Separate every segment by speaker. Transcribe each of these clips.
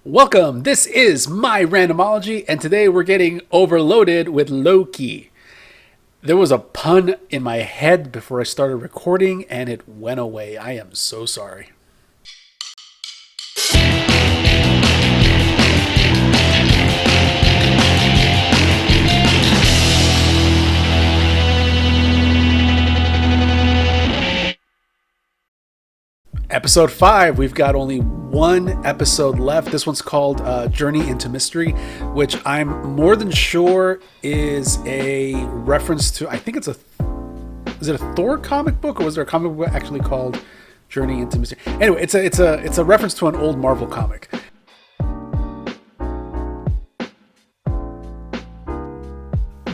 Speaker 1: Welcome, this is my randomology, and today we're getting overloaded with Loki. There was a pun in my head before I started recording, and it went away. I am so sorry. Episode 5, we've got only one episode left. This one's called Journey into Mystery, which I'm more than sure is a reference to, I think is it a Thor comic book, or was there a comic book actually called Journey into Mystery? Anyway, it's a reference to an old Marvel comic.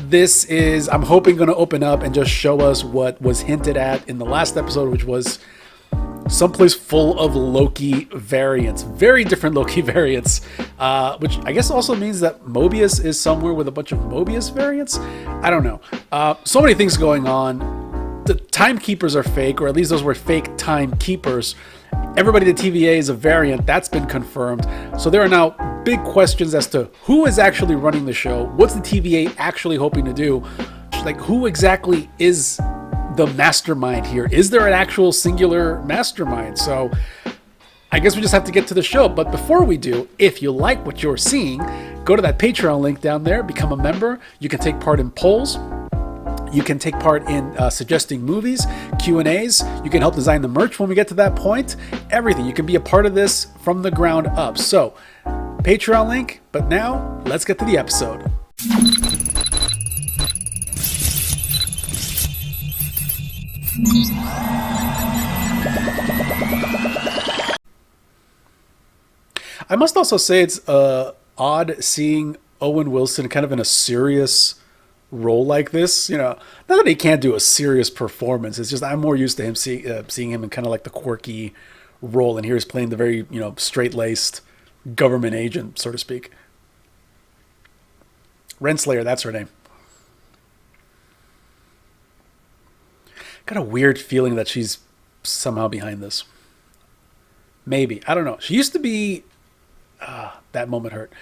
Speaker 1: This is, I'm hoping, going to open up and just show us what was hinted at in the last episode, which was someplace full of Loki variants, very different Loki variants, which I guess also means that Mobius is somewhere with a bunch of Mobius variants. I don't know. So many things going on. The timekeepers are fake, or at least those were fake timekeepers. Everybody at the TVA is a variant. That's been confirmed. So there are now big questions as to who is actually running the show. What's the TVA actually hoping to do? Like, who exactly is the mastermind here? Is there an actual singular mastermind? So I guess we just have to get to the show. But before we do, if you like what you're seeing, go to that Patreon link down there, become a member. You can take part in polls. You can take part in suggesting movies, Q&As. You can help design the merch when we get to that point. Everything. You can be a part of this from the ground up. So Patreon link. But now let's get to the episode. I must also say it's odd seeing Owen Wilson kind of in a serious role like this. You know, not that he can't do a serious performance. It's just I'm more used to him seeing him in kind of like the quirky role, and here he's playing the very, straight-laced government agent, so to speak. Renslayer, that's her name. Got a weird feeling that she's somehow behind this. Maybe. I don't know. She used to be... that moment hurt.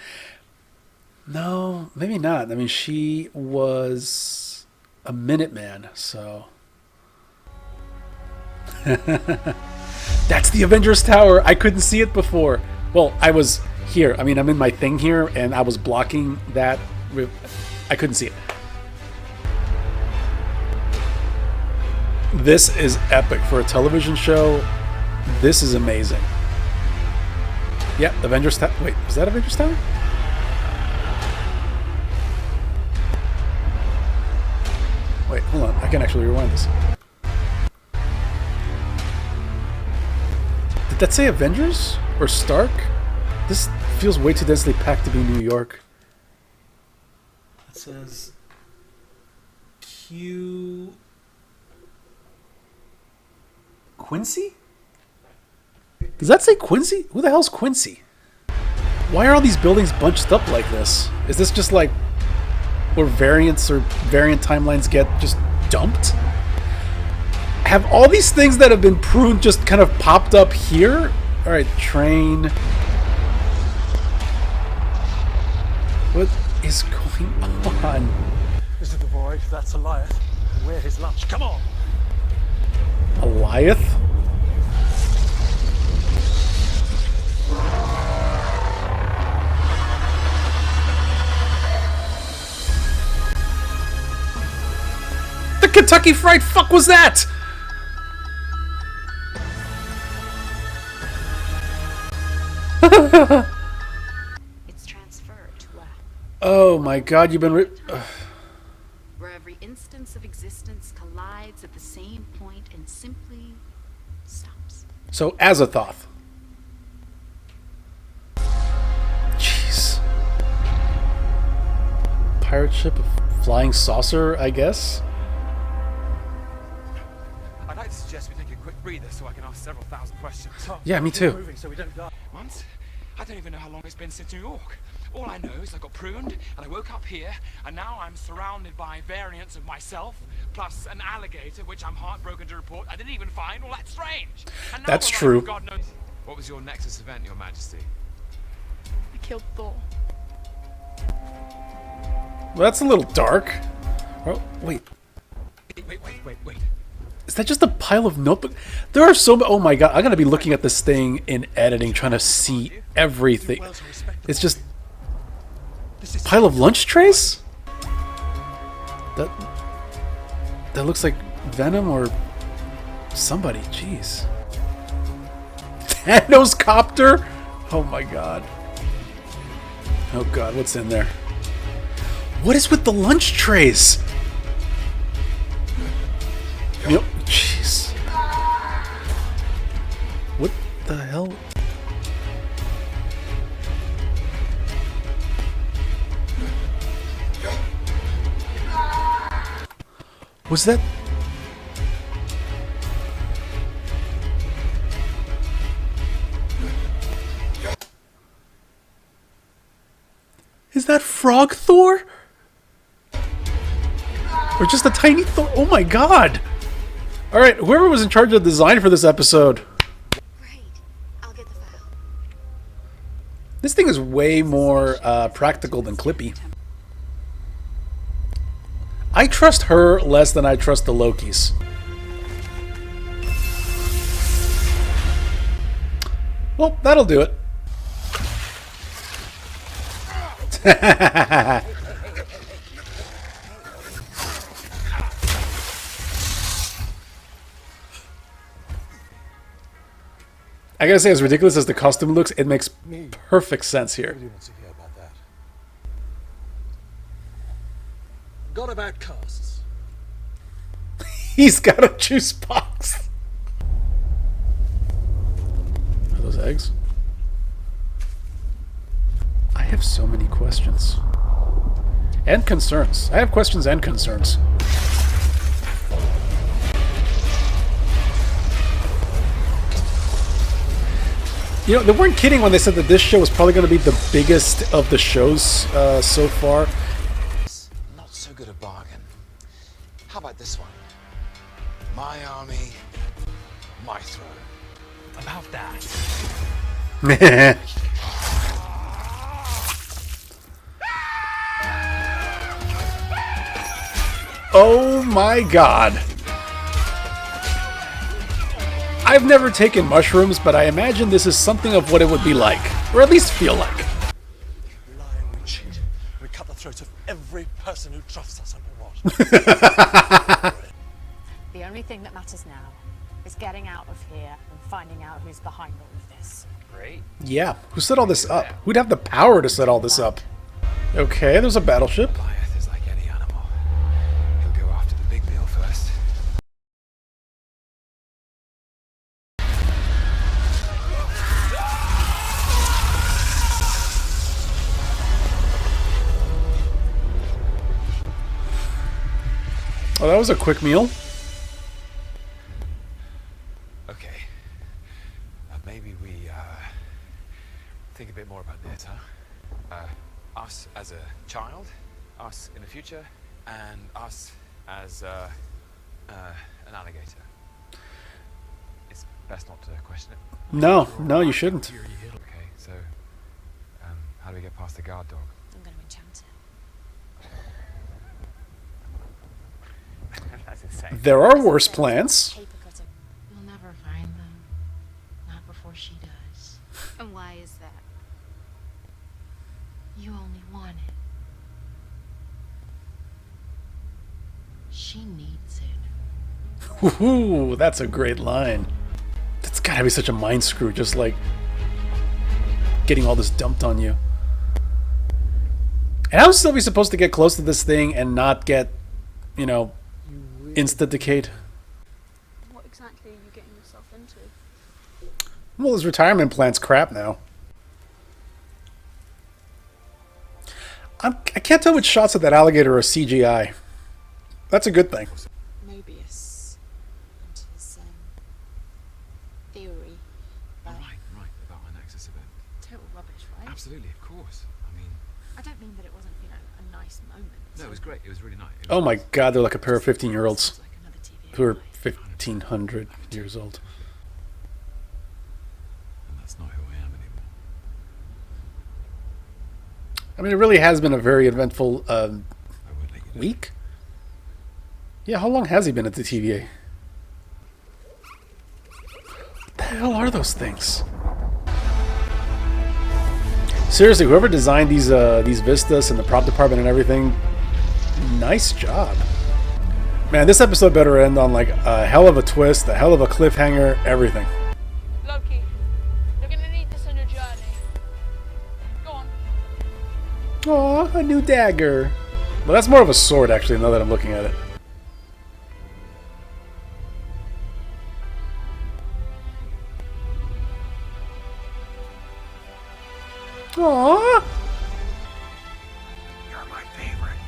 Speaker 1: No, maybe not. I mean, she was a Minuteman, so... That's the Avengers Tower. I couldn't see it before. Well, I was here. I mean, I'm in my thing here, and I was blocking that. I couldn't see it. This is epic for a television show. This is amazing. Yeah, Avengers Tower. Wait, was that Avengers Tower? Wait, hold on. I can actually rewind this. Did that say Avengers or Stark? This feels way too densely packed to be New York. It says Quincy? Does that say Quincy? Who the hell's Quincy? Why are all these buildings bunched up like this? Is this just like where variants or variant timelines get just dumped? Have all these things that have been pruned just kind of popped up here? Alright, train. What is going on?
Speaker 2: This is the void, that's Goliath. And we're his lunch. Come on!
Speaker 1: Goliath? The Kentucky Fried Fuck was that?
Speaker 3: It's transferred to a...
Speaker 1: Oh my god, you've been
Speaker 3: where every instance of existence collides at the same point and simply stops.
Speaker 1: So, Azathoth. Jeez. Pirate ship, a flying saucer, I guess?
Speaker 2: I'd like to suggest we take a quick breather so I can ask several thousand questions.
Speaker 1: Yeah, me too.
Speaker 2: Moving so we don't die.
Speaker 4: Months? I don't even know how long it's been since New York. All I know is I got pruned, and I woke up here, and now I'm surrounded by variants of myself, plus an alligator, which I'm heartbroken to report I didn't even find all that strange. And now
Speaker 1: That's
Speaker 4: I'm
Speaker 1: true.
Speaker 4: God knows. What was your Nexus event, Your Majesty?
Speaker 5: killed Thor.
Speaker 1: Well, that's a little dark. Oh, wait.
Speaker 4: Wait.
Speaker 1: Is that just a pile of notebook? There are so many. Oh my god, I'm gonna be looking at this thing in editing, trying to see everything. It's just pile of lunch trays. That looks like Venom or somebody. Jeez. Thanos copter. Oh my god. Oh god, what's in there? What is with the lunch trays? Yep. Jeez. What the hell? Was that? Is that Frog Thor? Or just a tiny Thor? Oh my god! Alright, whoever was in charge of design for this episode.
Speaker 3: Great. I'll get the file.
Speaker 1: This thing is way more practical than Clippy. I trust her less than I trust the Lokis. Well, that'll do it. I gotta say, as ridiculous as the costume looks, it makes perfect sense here.
Speaker 6: Nobody wants to hear about that. Got about casts.
Speaker 1: He's got a juice box. Are those eggs? I have so many questions. And concerns. I have questions and concerns. You know, they weren't kidding when they said that this show was probably going to be the biggest of the shows so far.
Speaker 6: Not so good a bargain. How about this one? My army, my throne.
Speaker 4: About that.
Speaker 1: Oh my god. I've never taken mushrooms, but I imagine this is something of what it would be like. Or at least feel like.
Speaker 6: We lie and we cheat. We cut the throats of every person who trusts us under what?
Speaker 7: The only thing that matters now is getting out of here and finding out who's behind all of this.
Speaker 4: Great.
Speaker 1: Yeah, who set all this up? Who'd have the power to set all this up? Okay, there's a battleship.
Speaker 4: Goliath is like any animal. He'll go after the big meal first.
Speaker 1: Oh, that was a quick meal.
Speaker 4: Okay. Maybe we think a bit more about this, huh? Us as a child, us in the future, and us as an alligator. It's best not to question it.
Speaker 1: No, you shouldn't.
Speaker 4: Okay, so how do we get past the guard dog?
Speaker 7: I'm going to enchant it.
Speaker 4: That's insane.
Speaker 1: There are worse plans.
Speaker 7: Paper cutting.
Speaker 3: You'll never find them. Not before she does. And why is that? You only want it. She needs it.
Speaker 1: Ooh, that's a great line. That's gotta be such a mind screw, just like getting all this dumped on you. And how still be supposed to get close to this thing and not get, you know, insta-decayed?
Speaker 5: What exactly are you getting yourself into?
Speaker 1: Well, his retirement plan's crap now. I can't tell which shots of that alligator are CGI. That's a good thing.
Speaker 3: Mobius and his theory about
Speaker 4: Right, about my Nexus event.
Speaker 3: total rubbish, right?
Speaker 4: Absolutely, of course. I mean,
Speaker 3: I don't mean that it wasn't, a nice moment.
Speaker 4: no, it was great. It was really nice.
Speaker 1: Oh my god, they're like a pair of 15-year-olds
Speaker 3: Like another TV
Speaker 1: who are
Speaker 3: life.
Speaker 1: 1,500 years old.
Speaker 4: And that's not who I am anymore.
Speaker 1: I mean, it really has been a very eventful week. Yeah, how long has he been at the TVA? What the hell are those things? Seriously, whoever designed these vistas and the prop department and everything, nice job. Man, this episode better end on like a hell of a twist, a hell of a cliffhanger, everything.
Speaker 5: Loki, you're gonna need this on your journey. Go on.
Speaker 1: Aw, a new dagger. Well, that's more of a sword, actually, now that I'm looking at it. Aww.
Speaker 2: You're my favorite.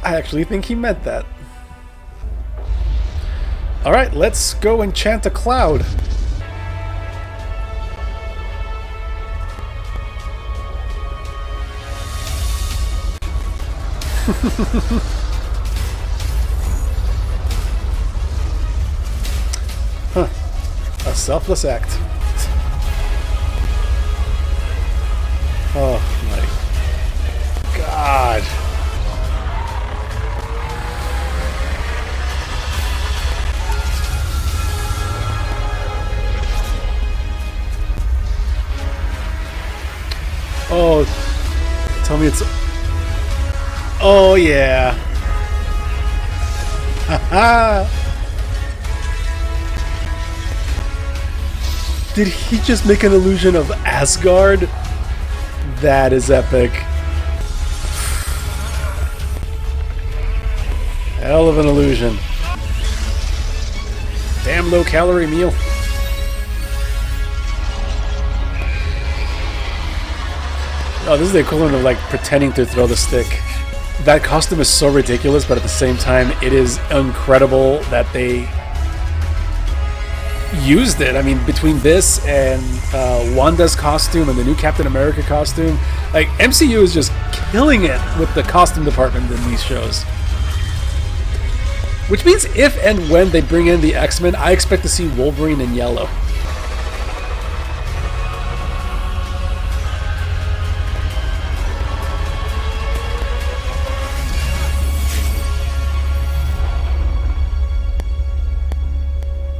Speaker 1: I actually think he meant that. Alright, let's go enchant a cloud. Huh. A selfless act. Oh my God. Oh, tell me it's... Oh, yeah. Haha. Did he just make an illusion of Asgard? That is epic. Hell of an illusion. Damn low-calorie meal. Oh, this is the equivalent of like pretending to throw the stick. That costume is so ridiculous, but at the same time, it is incredible that they used it. I mean, between this and Wanda's costume and the new Captain America costume, like MCU is just killing it with the costume department in these shows. Which means if and when they bring in the X-Men, I expect to see Wolverine in yellow.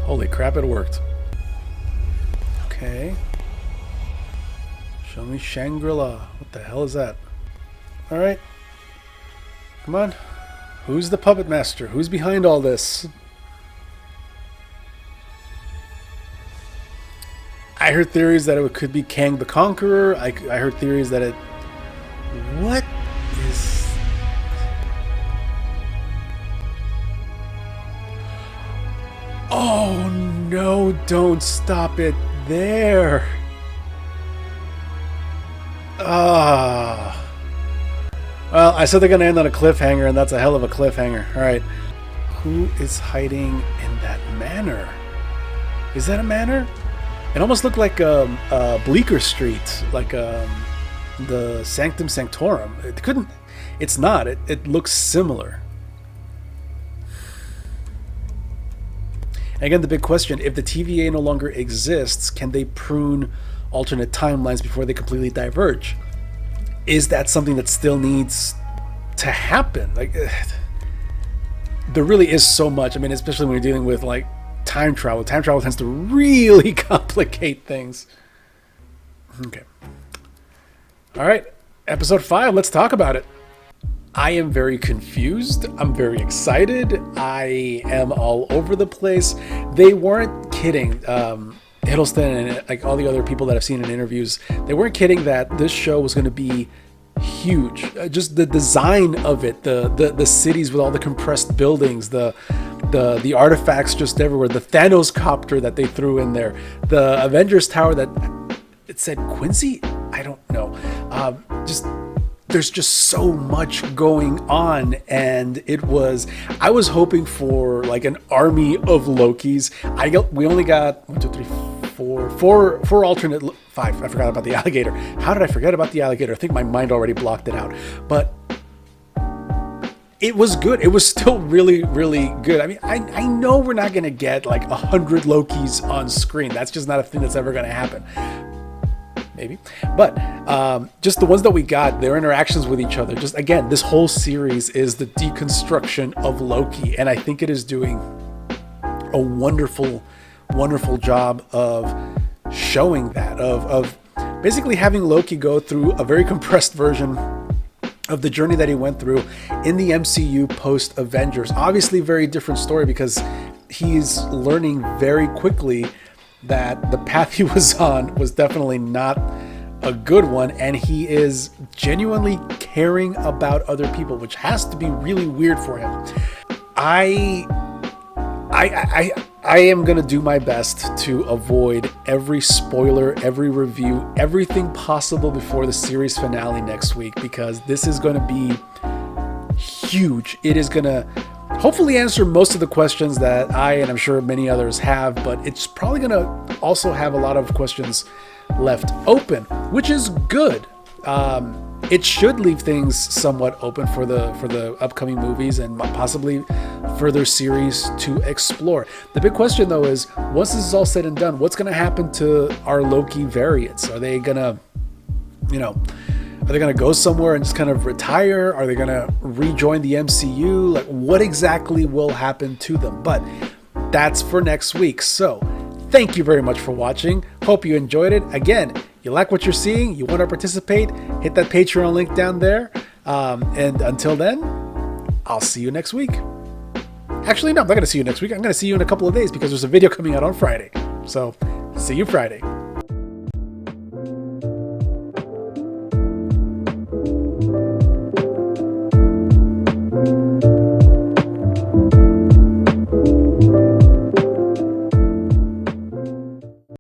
Speaker 1: Holy crap, it worked. Okay. Show me Shangri-La. What the hell is that? Alright. Come on. Who's the puppet master? Who's behind all this? I heard theories that it could be Kang the Conqueror. I heard theories that it... What is... Oh no, don't stop it there. Ah. Well, I said they're going to end on a cliffhanger, and that's a hell of a cliffhanger. Alright. Who is hiding in that manor? Is that a manor? It almost looked like Bleecker Street, like the Sanctum Sanctorum. It couldn't... It's not. It looks similar. Again, the big question, if the TVA no longer exists, can they prune alternate timelines before they completely diverge? Is that something that still needs to happen? Like, there really is so much. I mean, especially when you're dealing with, like, time travel. Time travel tends to really complicate things. Okay. All right. Episode 5. Let's talk about it. I am very confused. I'm very excited. I am all over the place. They weren't kidding. Hiddleston and like all the other people that I've seen in interviews, they weren't kidding that this show was going to be huge. Just the design of it, the cities with all the compressed buildings, the artifacts just everywhere, the Thanos copter that they threw in there, the Avengers Tower that it said Quincy. I don't know. There's just so much going on, and I was hoping for like an army of Lokis. We only got 1, 2, 3, 4 alternate 5. I forgot about the alligator. How did I forget about the alligator? I think my mind already blocked it out. But it was good. It was still really, really good. I mean, I know we're not gonna get like 100 Lokis on screen. That's just not a thing that's ever gonna happen. maybe. But just the ones that we got, their interactions with each other. Just again, this whole series is the deconstruction of Loki, and I think it is doing a wonderful, wonderful job of showing that, of basically having Loki go through a very compressed version of the journey that he went through in the MCU post Avengers. Obviously, very different story because he's learning very quickly that the path he was on was definitely not a good one, and he is genuinely caring about other people, which has to be really weird for him. I am going to do my best to avoid every spoiler, every review, everything possible before the series finale next week, because this is going to be huge. It is going to hopefully answer most of the questions that I, and I'm sure many others have, but it's probably going to also have a lot of questions left open, which is good. It should leave things somewhat open for the upcoming movies and possibly further series to explore. The big question, though, is once this is all said and done, what's going to happen to our Loki variants? Are they going to, are they going to go somewhere and just kind of retire? Are they going to rejoin the MCU? Like, what exactly will happen to them? But that's for next week. So thank you very much for watching. Hope you enjoyed it. Again, you like what you're seeing, you want to participate, hit that Patreon link down there. And until then, I'll see you next week. Actually, no, I'm not going to see you next week. I'm going to see you in a couple of days because there's a video coming out on Friday. So see you Friday.